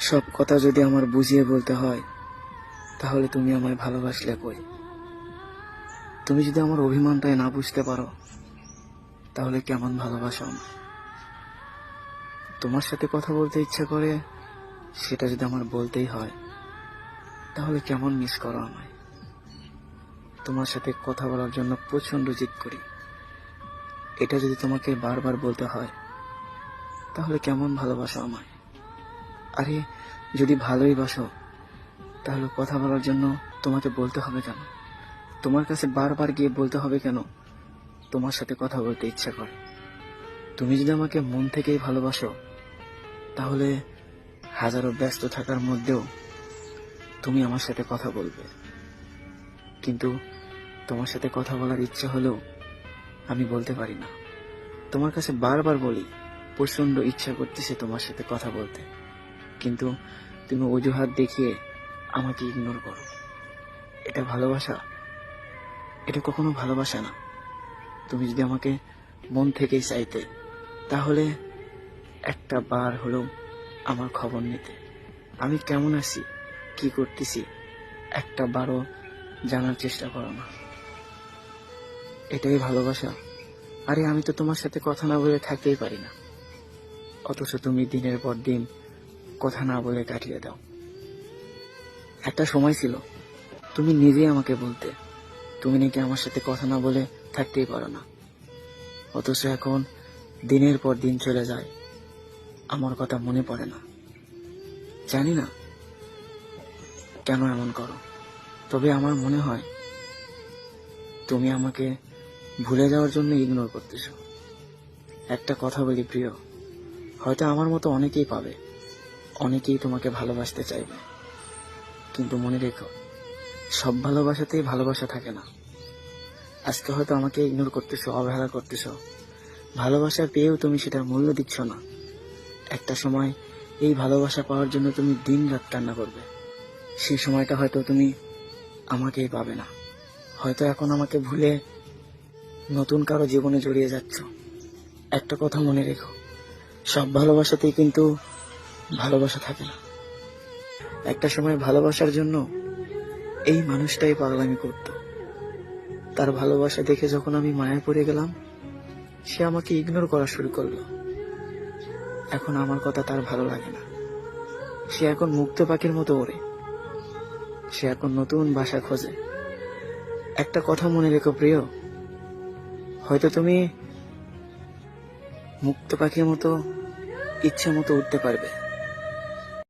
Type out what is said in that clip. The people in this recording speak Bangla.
সব কথা যদি আমার বুঝিয়ে বলতে হয়, তাহলে তুমি আমায় ভালোবাসলে কই? তুমি যদি আমার অভিমানটাই না বুঝতে পারো, তাহলে কেমন ভালোবাসো আমায়? তোমার সাথে কথা বলতে ইচ্ছা করে, সেটা যদি আমার বলতেই হয়, তাহলে কেমন মিস করো আমায়? তোমার সাথে কথা বলার জন্য প্রচন্ড জিদ করি, এটা যদি তোমাকে বারবার বলতে হয়, তাহলে কেমন ভালোবাসো আমায়? আরে, যদি ভালোই বাসো, তাহলে কথা বলার জন্য তোমাকে বলতে হবে কেন? তোমার কাছে বারবার গিয়ে বলতে হবে কেন তোমার সাথে কথা বলতে ইচ্ছা করে? তুমি যদি আমাকে মন থেকেই ভালোবাসো, তাহলে হাজারো ব্যস্ত থাকার মধ্যেও তুমি আমার সাথে কথা বলবে। কিন্তু তোমার সাথে কথা বলার ইচ্ছে হলেও আমি বলতে পারি না। তোমার কাছে বারবার বলি প্রচন্ড ইচ্ছা করতেছে তোমার সাথে কথা বলতে, কিন্তু তুমি অজুহাত দেখিয়ে আমাকে ইগনোর করো। এটা ভালোবাসা? এটা কখনো ভালোবাসা না। তুমি যদি আমাকে মন থেকেই চাইতে, তাহলে একটা বার হলেও আমার খবর নিতে। আমি কেমন আছি, কি করতেছি, একটা বারও জানার চেষ্টা করো না। এটাই ভালোবাসা? আরে, আমি তো তোমার সাথে কথা না বলে থাকতেই পারি না, অথচ তুমি দিনের পর দিন কথা না বলে কাটিয়ে দাও। একটা সময় ছিল তুমি নিজেই আমাকে বলতে তুমি নাকি আমার সাথে কথা না বলে থাকতেই পারো না, অথচ এখন দিনের পর দিন চলে যায়, আমার কথা মনে পড়ে না। জানি না কেন এমন করো, তবে আমার মনে হয় তুমি আমাকে ভুলে যাওয়ার জন্য ইগনোর করতেছো। একটা কথা বলি প্রিয়, হয়তো আমার মতো অনেকেই পাবে, অনেকেই তোমাকে ভালোবাসতে চাইবে, কিন্তু মনে রেখো, সব ভালোবাসাতেই ভালোবাসা থাকে না। আজকে হয়তো আমাকে ইগনোর করতেছো, অবহেলা করতেছো, ভালোবাসা পেয়েও তুমি সেটার মূল্য দিচ্ছ না। একটা সময় এই ভালোবাসা পাওয়ার জন্য তুমি দিন রাত কান্না করবে। সেই সময়টা হয়তো তুমি আমাকেই পাবে না। হয়তো এখন আমাকে ভুলে নতুন কারো জীবনে জড়িয়ে যাচ্ছ। একটা কথা মনে রেখো, সব ভালোবাসাতেই কিন্তু ভালোবাসা থাকে না। একটা সময় ভালোবাসার জন্য এই মানুষটাই পাগলামি করত। তার ভালোবাসা দেখে যখন আমি মায়ায় পড়ে গেলাম, সে আমাকে ইগনোর করা শুরু করলো। এখন আমার কথা তার ভালো লাগে না। সে এখন মুক্ত পাখির মতো ওড়ে, সে এখন নতুন বাসা খোঁজে। একটা কথা মনে রেখো প্রিয়, হয়তো তুমি মুক্ত পাখির মতো ইচ্ছে মতো উঠতে পারবে,